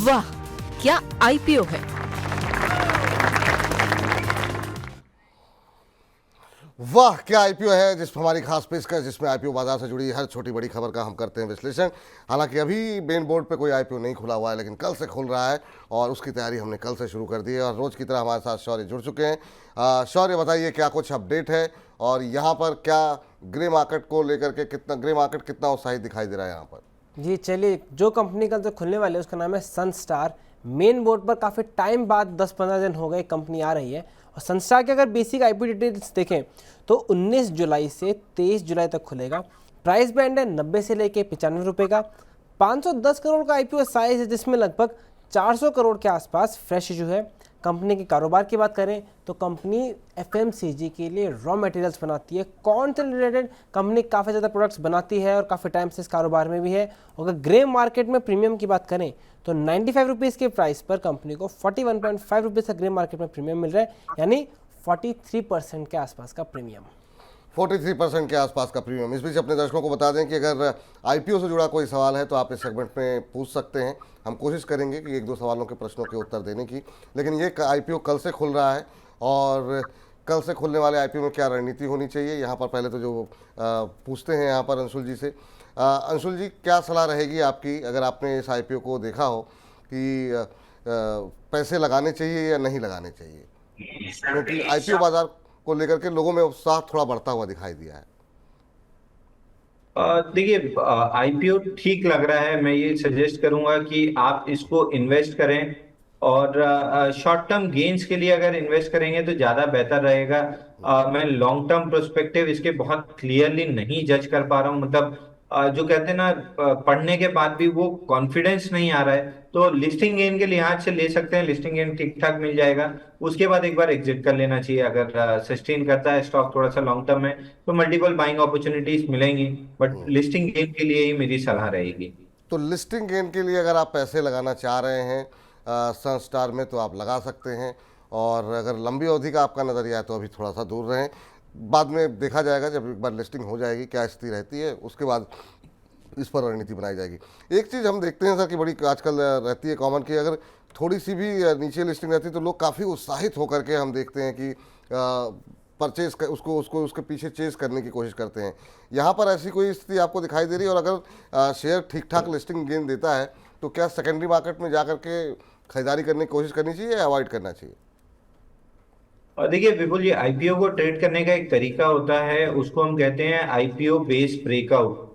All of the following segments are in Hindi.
वाह, क्या आईपीओ है। वाह क्या आईपीओ है, जिसमें हमारी खास पेशकश, जिसमें आईपीओ बाजार से जुड़ी हर छोटी बड़ी खबर का हम करते हैं विश्लेषण। हालांकि अभी मेन बोर्ड पे कोई आईपीओ नहीं खुला हुआ है, लेकिन कल से खुल रहा है और उसकी तैयारी हमने कल से शुरू कर दी है। और रोज़ की तरह हमारे साथ शौर्य जुड़ चुके हैं। शौर्य, बताइए क्या कुछ अपडेट है और यहाँ पर क्या ग्रे मार्केट को लेकर के कितना ग्रे मार्केट कितना उत्साहित दिखाई दे रहा है यहाँ पर। जी चलिए, जो कंपनी कल से खुलने वाली है उसका नाम है सनस्टार। मेन बोर्ड पर काफ़ी टाइम बाद 10-15 दिन हो गए कंपनी आ रही है। और सनस्टार के अगर बेसिक आईपी डिटेल्स देखें तो 19 जुलाई से 23 जुलाई तक खुलेगा। प्राइस बैंड है 90 से लेके 95 रुपये का। 510 करोड़ का आईपीओ साइज है, जिसमें लगभग 400 करोड़ के आसपास फ्रेश इशू है। कंपनी के कारोबार की बात करें तो कंपनी एफएमसीजी के लिए रॉ मटेरियल्स बनाती है। कॉर्न से रिलेटेड कंपनी काफ़ी ज़्यादा प्रोडक्ट्स बनाती है और काफ़ी टाइम से इस कारोबार में भी है। अगर ग्रे मार्केट में प्रीमियम की बात करें तो 95 रुपीज़ के प्राइस पर कंपनी को 41.5 रुपीज़ का ग्रे मार्केट में प्रीमियम मिल रहा है, यानी 43% के आसपास का प्रीमियम। 43% के आसपास का प्रीमियम। इस बीच अपने दर्शकों को बता दें कि अगर आईपीओ से जुड़ा कोई सवाल है तो आप इस सेगमेंट में पूछ सकते हैं। हम कोशिश करेंगे कि एक दो सवालों के प्रश्नों के उत्तर देने की। लेकिन ये आईपीओ कल से खुल रहा है और कल से खुलने वाले आईपीओ में क्या रणनीति होनी चाहिए, यहाँ पर पहले तो जो पूछते हैं यहाँ पर अंशुल जी से। अंशुल जी, क्या सलाह रहेगी आपकी अगर आपने इस आईपीओ को देखा हो कि पैसे लगाने चाहिए या नहीं लगाने चाहिए, क्योंकि आईपीओ बाजार को लेकर के लोगों में उत्साह थोड़ा बढ़ता हुआ दिखाई दिया है। देखिए, आईपीओ ठीक लग रहा है। मैं ये सजेस्ट करूंगा कि आप इसको इन्वेस्ट करें और शॉर्ट टर्म गेन्स के लिए अगर इन्वेस्ट करेंगे तो ज्यादा बेहतर रहेगा। मैं लॉन्ग टर्म प्रोस्पेक्टिव इसके बहुत क्लियरली नहीं जज कर पा रहा हूँ। मतलब जो कहते हैं ना, पढ़ने के बाद भी वो कॉन्फिडेंस नहीं आ रहा है। तो लिस्टिंग गेन के लिहाज से ले सकते हैं, लिस्टिंग गेन ठीक ठाक मिल जाएगा। उसके बाद एक बार एग्जिट कर लेना चाहिए। अगर सस्टेन करता है स्टॉक थोड़ा सा लॉन्ग टर्म में तो मल्टीपल बाइंग अपॉर्चुनिटीज मिलेंगी, बट लिस्टिंग गेन के लिए ही मेरी सलाह रहेगी। तो लिस्टिंग गेन के लिए अगर आप पैसे लगाना चाह रहे हैं सनस्टार में तो आप लगा सकते हैं, और अगर लंबी अवधि का आपका नज़रिया है तो अभी थोड़ा सा दूर रहें। बाद में देखा जाएगा, जब एक बार लिस्टिंग हो जाएगी क्या स्थिति रहती है, उसके बाद इस पर रणनीति बनाई जाएगी। एक चीज़ हम देखते हैं सर कि बड़ी आजकल रहती है कॉमन की, अगर थोड़ी सी भी नीचे लिस्टिंग रहती है तो लोग काफ़ी उत्साहित होकर के हम देखते हैं कि परचेज उसको उसको उसके पीछे चेज करने की कोशिश करते हैं। यहाँ पर ऐसी कोई स्थिति आपको दिखाई दे रही है? और अगर शेयर ठीक ठाक लिस्टिंग गेन देता है तो क्या सेकेंडरी मार्केट में जाकर के खरीदारी करने की कोशिश करनी चाहिए या अवॉइड करना चाहिए? और देखिए विपुल, ये आईपीओ को ट्रेड करने का एक तरीका होता है, उसको हम कहते हैं आईपीओ बेस ब्रेकआउट।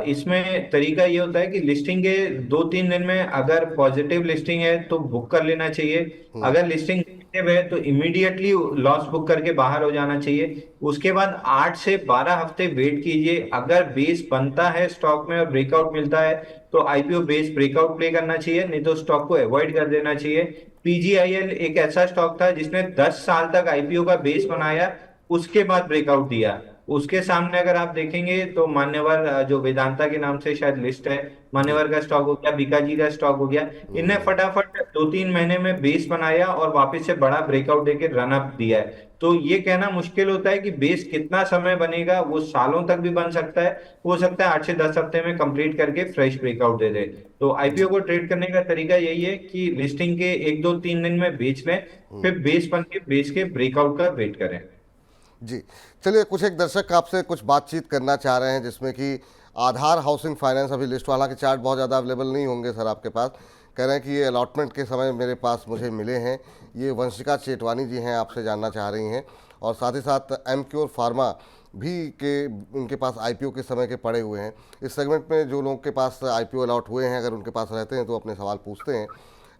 इसमें तरीका ये होता है कि लिस्टिंग के 2-3 दिन में अगर पॉजिटिव लिस्टिंग है तो बुक कर लेना चाहिए। अगर लिस्टिंग नेगेटिव है तो इमीडिएटली लॉस बुक करके बाहर हो जाना चाहिए। उसके बाद 8 से 12 हफ्ते वेट कीजिए। अगर बेस बनता है स्टॉक में और ब्रेकआउट मिलता है तो आईपीओ बेस ब्रेकआउट प्ले करना चाहिए, नहीं तो स्टॉक को अवॉइड कर देना चाहिए। पीजीआईएल एक ऐसा स्टॉक था जिसने 10 साल तक आईपीओ का बेस बनाया, उसके बाद ब्रेकआउट दिया। उसके सामने अगर आप देखेंगे तो मान्यवर, जो वेदांता के नाम से शायद लिस्ट है, मान्यवर का स्टॉक हो गया, बीकाजी का स्टॉक हो गया, इनने फटाफट 2-3 महीने में बेस बनाया और वापस से बड़ा ब्रेकआउट देके रन अप दिया है। तो ये कहना मुश्किल होता है कि बेस कितना समय बनेगा, वो सालों तक भी बन सकता है, हो सकता है 8 से 10 हफ्ते में कंप्लीट करके फ्रेश ब्रेकआउट दे दे। तो आईपीओ को ट्रेड करने का तरीका यही है कि लिस्टिंग के 1-2-3 दिन में बेच लें, फिर बेस बन के बेस के ब्रेकआउट का वेट करें। जी चलिए, कुछ एक दर्शक आपसे कुछ बातचीत करना चाह रहे हैं, जिसमें कि आधार हाउसिंग फाइनेंस अभी लिस्ट, हालांकि चार्ट बहुत ज़्यादा अवेलेबल नहीं होंगे सर आपके पास। कह रहे हैं कि ये अलॉटमेंट के समय मेरे पास मुझे मिले हैं। ये वंशिका चेटवानी जी हैं, आपसे जानना चाह रही हैं। और साथ ही साथ एमक्योर फार्मा भी के उनके पास आईपीओ के समय के पड़े हुए हैं। इस सेगमेंट में जो लोगों के पास आईपीओ अलॉट हुए हैं, अगर उनके पास रहते हैं तो अपने सवाल पूछते हैं।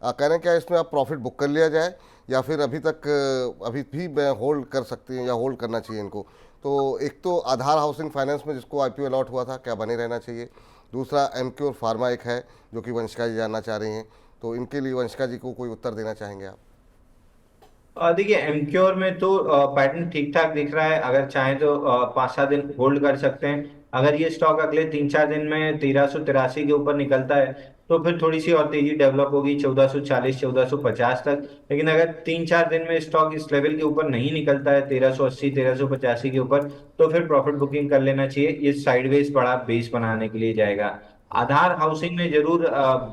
कह रहे हैं क्या इसमें आप प्रॉफिट बुक कर लिया जाए या फिर अभी भी होल्ड कर सकते हैं या होल्ड करना चाहिए इनको? तो एक तो आधार हाउसिंग फाइनेंस में जिसको आईपीओ अलॉट हुआ था, क्या बने रहना चाहिए? दूसरा एमक्योर फार्मा एक है जो कि वंशिका जी जानना चाह रही हैं, तो इनके लिए वंशिका जी को कोई उत्तर देना चाहेंगे आप? देखिए, एमक्योर में तो पैटर्न ठीक ठाक दिख रहा है। अगर चाहें तो 5-7 दिन होल्ड कर सकते हैं। अगर ये स्टॉक अगले 3-4 दिन में 1383 के ऊपर निकलता है तो फिर थोड़ी सी और तेजी डेवलप होगी 1440 1450 तक। लेकिन अगर 3-4 दिन में स्टॉक इस लेवल के ऊपर नहीं निकलता है 1380 1385 के ऊपर, तो फिर प्रॉफिट बुकिंग कर लेना चाहिए। ये साइडवेज बड़ा बेस बनाने के लिए जाएगा। आधार हाउसिंग में जरूर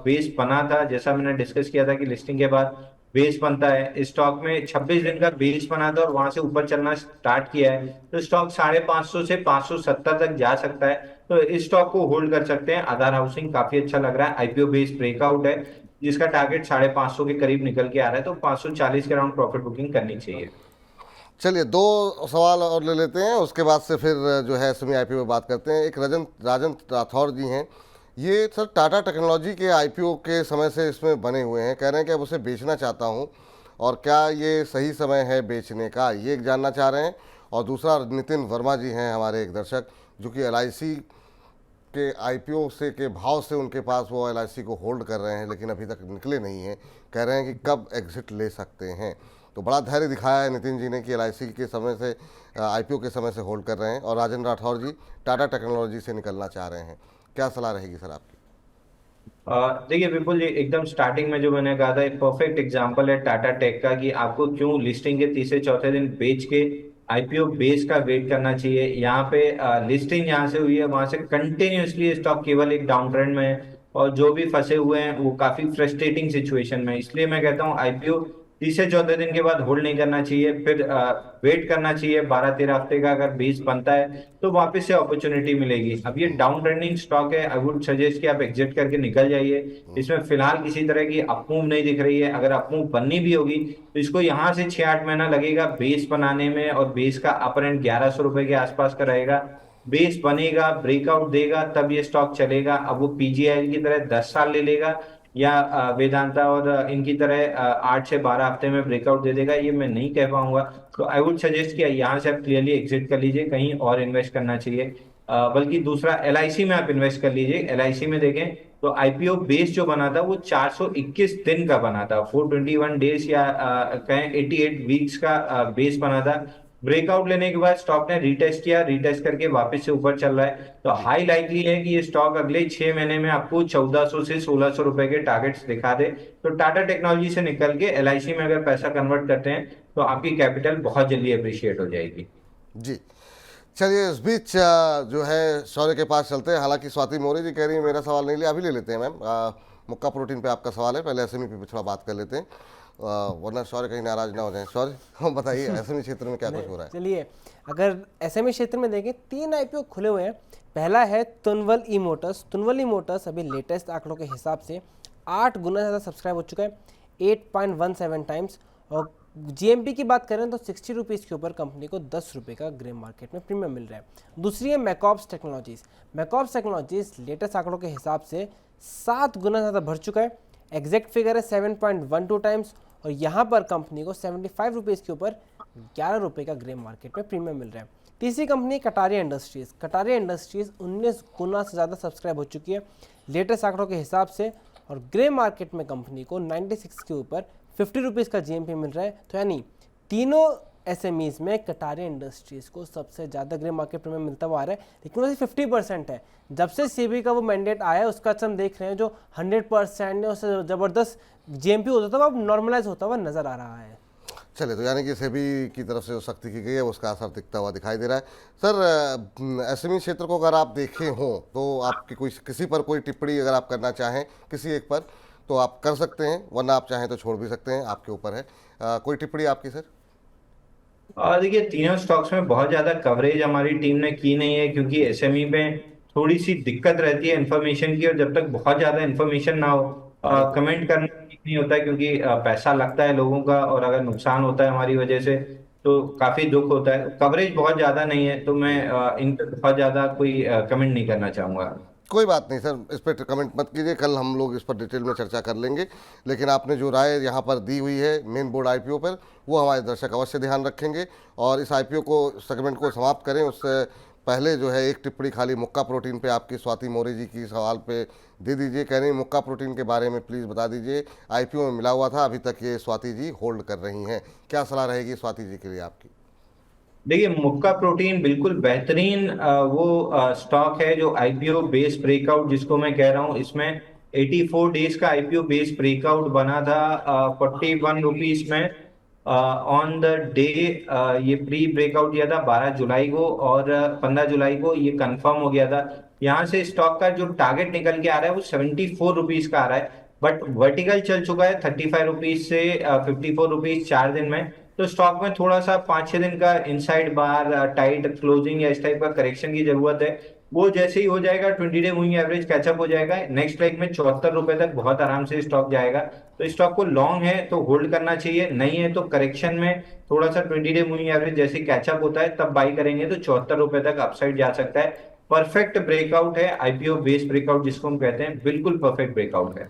बेस बना था, जैसा मैंने डिस्कस किया था कि लिस्टिंग के बाद बेस बनता है। इस स्टॉक में 26 दिन का बेस बना था और वहां से ऊपर चलना स्टार्ट किया है, तो स्टॉक 550 से 570 तक जा सकता है। तो इस स्टॉक को होल्ड कर सकते हैं। आधार हाउसिंग काफी अच्छा लग रहा है, आईपीओ बेस ब्रेकआउट है, जिसका टारगेट 550 के करीब निकल के आ रहा है, तो 540 के अराउंड प्रॉफिट बुकिंग करनी चाहिए। चलिए दो सवाल और ले लेते हैं, उसके बाद से फिर जो है एसएमई आईपीओ पे बात करते हैं। एक राजन राठौर जी हैं, ये सर टाटा टेक्नोलॉजी के आईपीओ के समय से इसमें बने हुए हैं, कह रहे हैं कि अब उसे बेचना चाहता हूं, और क्या ये सही समय है बेचने का, ये एक जानना चाह रहे हैं। और दूसरा नितिन वर्मा जी हैं हमारे एक दर्शक, जो कि एलआईसी के आईपीओ से के भाव से उनके पास वो एलआईसी को होल्ड कर रहे हैं, लेकिन अभी तक निकले नहीं हैं, कह रहे हैं कि कब एग्जिट ले सकते हैं। तो बड़ा धैर्य दिखाया है नितिन जी ने कि एलआईसी के समय से आईपीओ के समय से होल्ड कर रहे हैं, और राजन राठौर जी टाटा टेक्नोलॉजी से निकलना चाह रहे हैं। क्या सलाह रहेगी सर आपकी? देखिए विपुल, ये एकदम स्टार्टिंग में जो मैंने कहा था, एक परफेक्ट एग्जांपल है टाटा टेक का, कि आपको क्यों लिस्टिंग के तीसरे चौथे दिन बेच के आईपीओ बेस का वेट करना चाहिए। यहाँ पे लिस्टिंग यहाँ से हुई है, वहां से कंटिन्यूअसली स्टॉक केवल एक डाउन ट्रेंड में है, और जो भी फंसे हुए हैं वो काफी फ्रस्ट्रेटिंग सिचुएशन में है। इसलिए मैं कहता हूँ आईपीओ तीसरे चौथे दिन के बाद होल्ड नहीं करना चाहिए, फिर वेट करना चाहिए 12-13 हफ्ते का। अगर बेस बनता है तो वापस से अपॉर्चुनिटी मिलेगी। अब ये डाउन ट्रेंडिंग स्टॉक है, आई वुड सजेस्ट कि आप एग्जिट करके निकल जाइए। इसमें फिलहाल किसी तरह की अपमूव नहीं दिख रही है। अगर अपमूव बननी भी होगी तो इसको यहाँ से 6-8 महीना लगेगा बेस बनाने में, और बेस का अपर एंड 1100 रुपए के आसपास का रहेगा। बेस बनेगा, ब्रेकआउट देगा, तब ये स्टॉक चलेगा। अब वो पीजीआई की तरह 10 साल ले लेगा, या वेदांता और इनकी तरह 8 से 12 हफ्ते में ब्रेकआउट दे देगा, ये मैं नहीं कह पाऊंगा। तो आई वुड सजेस्ट कि यहाँ से आप क्लियरली एग्जिट कर लीजिए, कहीं और इन्वेस्ट करना चाहिए। बल्कि दूसरा एलआईसी में आप इन्वेस्ट कर लीजिए। एलआईसी में देखें तो आईपीओ बेस जो बना था वो 421 दिन का बना था, 421 डेज, या कहें 88 वीक्स का बेस बना था। ब्रेकआउट लेने के बाद स्टॉक ने रीटेस्ट किया, रीटेस्ट करके वापस से ऊपर चल रहा है। तो हाई लाइकली है कि ये स्टॉक अगले 6 महीने में आपको 1400 से 1600 रुपए के टारगेट्स दिखा दे। तो टाटा टेक्नोलॉजी से निकल के एलआईसी में अगर पैसा कन्वर्ट करते हैं तो आपकी कैपिटल बहुत जल्दी अप्रिशिएट हो जाएगी। जी चलिए, इस बीच जो है शौर्य के पास चलते हैं। हालांकि स्वाति मौर्य जी कह रही है मेरा सवाल नहीं लिया, अभी ले लेते हैं मैम। मुक्का प्रोटीन पे आपका सवाल है, पहले एसएमई पे थोड़ा बात कर लेते हैं, वरना शौर्य कहीं नाराज ना हो जाए। शौर्य हम बताइए एसएमई क्षेत्र में क्या कुछ हो रहा है? चलिए, अगर एसएमई क्षेत्र में देखें 3 आईपीओ खुले हुए हैं। पहला है तुनवल ई मोटर्स। तुनवल ई मोटर्स अभी लेटेस्ट आंकड़ों के हिसाब से 8 गुना ज़्यादा सब्सक्राइब हो चुका है, 8.17 टाइम्स। और जीएमपी की बात करें तो 60 रुपीज़ के ऊपर कंपनी को 10 रुपये का ग्रे मार्केट में प्रीमियम मिल रहा है। दूसरी है मैकॉब्स टेक्नोलॉजीज़। मैकॉब्स टेक्नोलॉजीज़ लेटेस्ट आंकड़ों के हिसाब से 7 गुना ज़्यादा बढ़ चुका है। एग्जैक्ट फिगर है 7.12 टाइम्स, और यहाँ पर कंपनी को 75 रुपीज़ के ऊपर 11 रुपये का ग्रे मार्केट में प्रीमियम मिल रहा है। तीसरी company Kataria industries. Kataria industries 19 गुना से ज़्यादा सब्सक्राइब हो चुकी है लेटेस्ट आंकड़ों के हिसाब से, और ग्रे मार्केट में कंपनी को 96 के ऊपर 50 रुपीज़ का जीएमपी मिल रहा है। तो यानी तीनों एसएमईज में कटारिया इंडस्ट्रीज़ को सबसे ज़्यादा ग्रे मार्केट प्रीमियम मिलता हुआ आ रहा है, लेकिन वैसे 50% है। जब से सेबी का वो मैंडेट आया है उसका हम देख रहे हैं जो 100% है, उससे ज़बरदस्त जीएमपी होता था, अब नॉर्मलाइज होता हुआ नज़र आ रहा है। चलिए, तो यानी कि सेबी की तरफ से जो सख्ती की गई है उसका असर दिखता हुआ दिखाई दे रहा है। सर एसएमई क्षेत्र को अगर आप देखे हों तो आपकी कोई किसी पर कोई टिप्पणी अगर आप करना चाहें किसी एक पर तो आप कर सकते हैं, वरना आप चाहें तो छोड़ भी सकते हैं, आपके ऊपर है। कोई टिप्पणी आपकी सर? देखिए, तीनों स्टॉक्स में बहुत ज्यादा कवरेज हमारी टीम ने की नहीं है, क्योंकि एसएमई में थोड़ी सी दिक्कत रहती है इन्फॉर्मेशन की, और जब तक बहुत ज्यादा इन्फॉर्मेशन ना हो कमेंट करना ठीक नहीं होता है, क्योंकि पैसा लगता है लोगों का, और अगर नुकसान होता है हमारी वजह से तो काफी दुख होता है। कवरेज बहुत ज्यादा नहीं है, तो मैं इन पर बहुत ज्यादा कोई कमेंट नहीं करना चाहूंगा। कोई बात नहीं सर, इस पर कमेंट मत कीजिए, कल हम लोग इस पर डिटेल में चर्चा कर लेंगे। लेकिन आपने जो राय यहाँ पर दी हुई है मेन बोर्ड आईपीओ पर, वो हमारे दर्शक अवश्य ध्यान रखेंगे। और इस आईपीओ को सेगमेंट को समाप्त करें उससे पहले जो है एक टिप्पणी खाली मुक्का प्रोटीन पे आपकी स्वाति मौर्य जी की सवाल पे दे दीजिए। कह रही मुक्का प्रोटीन के बारे में प्लीज़ बता दीजिए, आईपीओ में मिला हुआ था, अभी तक ये स्वाति जी होल्ड कर रही हैं, क्या सलाह रहेगी स्वाति जी के लिए आपकी? देखिए, मुक्का प्रोटीन बिल्कुल बेहतरीन वो स्टॉक है जो आईपीओ बेस ब्रेकआउट जिसको मैं कह रहा हूँ, इसमें 84 डेज का आईपीओ बेस ब्रेकआउट बना था 41 रुपीज में ऑन द डे। ये प्री ब्रेकआउट दिया था 12 जुलाई को, और 15 जुलाई को ये कंफर्म हो गया था। यहाँ से स्टॉक का जो टारगेट निकल के आ रहा है वो 74 रुपीज का आ रहा है, बट वर्टिकल चल चुका है 35 रुपीज से 54 रुपीज 4 दिन में। तो स्टॉक में थोड़ा सा 5-6 दिन का इनसाइड बार, टाइट क्लोजिंग या इस टाइप का करेक्शन की जरूरत है। वो जैसे ही हो जाएगा 20 डे मूविंग एवरेज कैचअप हो जाएगा, नेक्स्ट लेग में 74 रुपए तक बहुत आराम से स्टॉक जाएगा। तो स्टॉक को लॉन्ग है तो होल्ड करना चाहिए, नहीं है तो करेक्शन में थोड़ा सा 20 डे मूविंग एवरेज जैसे कैचअप होता है तब बाई करेंगे तो 74 रुपए तक अपसाइड जा सकता है। परफेक्ट ब्रेकआउट है, आईपीओ बेस्ड ब्रेकआउट जिसको हम कहते हैं, बिल्कुल परफेक्ट ब्रेकआउट है।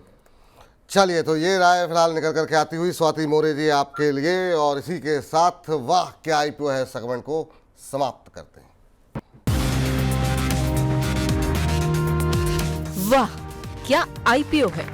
चलिए, तो ये राय फिलहाल निकल करके आती हुई स्वाति मोरे जी आपके लिए, और इसी के साथ वाह क्या आईपीओ है सेगमेंट को समाप्त करते हैं। वाह क्या आईपीओ है।